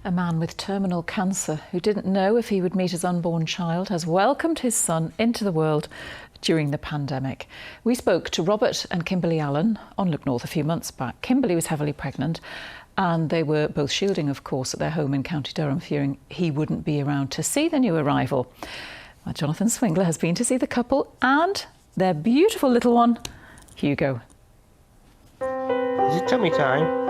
A man with terminal cancer who didn't know if he would meet his unborn child has welcomed his son into the world during the pandemic. We spoke to Robert and Kimberly Allen on Look North a few months back. Kimberly was heavily pregnant and they were both shielding, of course, at their home in County Durham, fearing he wouldn't be around to see the new arrival. Well, Jonathan Swingler has been to see the couple and their beautiful little one, Hugo. Is it tummy time?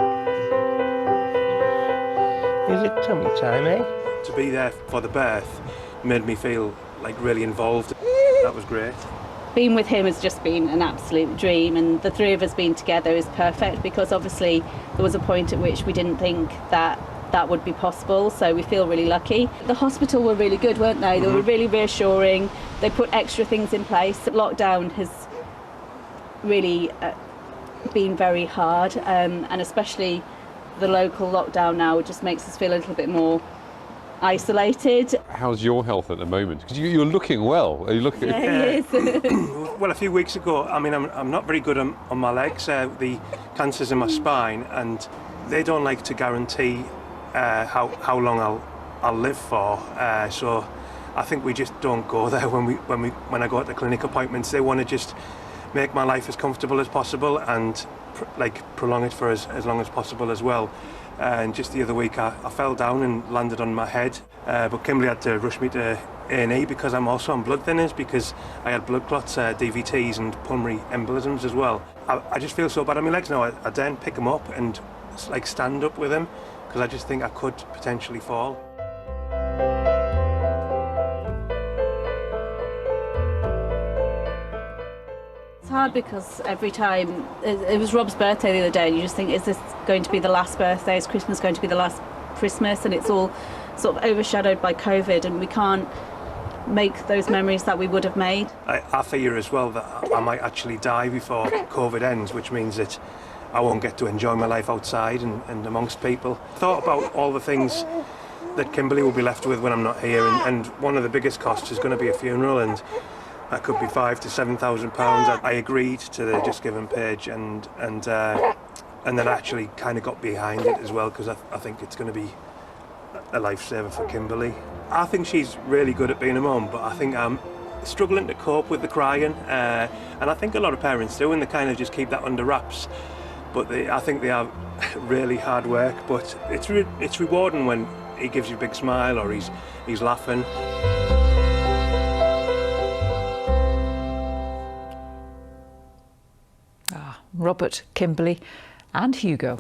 Is it tummy time, eh? To be there for the birth made me feel like really involved. That was great. Being with him has just been an absolute dream, and the three of us being together is perfect because obviously there was a point at which we didn't think that that would be possible, so we feel really lucky. The hospital were really good, weren't they? They were really reassuring. They put extra things in place. Lockdown has really been very hard, and especially the local lockdown now just makes us feel a little bit more isolated. How's your health at the moment? Because you're looking well. Are you looking? Yeah, he is. Well, a few weeks ago, I mean, I'm not very good on my legs. The cancer's in my spine, and they don't like to guarantee how long I'll live for. So I think we just don't go there when I go to clinic appointments. They want to just make my life as comfortable as possible and prolong it for as long as possible as well. And just the other week I fell down and landed on my head, but Kimberly had to rush me to A&E because I'm also on blood thinners because I had blood clots, DVTs and pulmonary embolisms as well. I just feel so bad on my legs now. I daren't pick them up and stand up with them because I just think I could potentially fall. It's hard because every time, it was Rob's birthday the other day, and you just think, is this going to be the last birthday? Is Christmas going to be the last Christmas? And it's all sort of overshadowed by COVID, and we can't make those memories that we would have made. I fear as well that I might actually die before COVID ends, which means that I won't get to enjoy my life outside and amongst people. I thought about all the things that Kimberly will be left with when I'm not here, and one of the biggest costs is going to be a funeral, and that could be £5,000 to £7,000. I agreed to the Just Give 'Em page, and then actually kind of got behind it as well because I think it's going to be a lifesaver for Kimberly. I think she's really good at being a mum, but I think I'm struggling to cope with the crying, and I think a lot of parents do, and they kind of just keep that under wraps. But I think they are really hard work, but it's rewarding when he gives you a big smile or he's laughing. Robert, Kimberly and Hugo.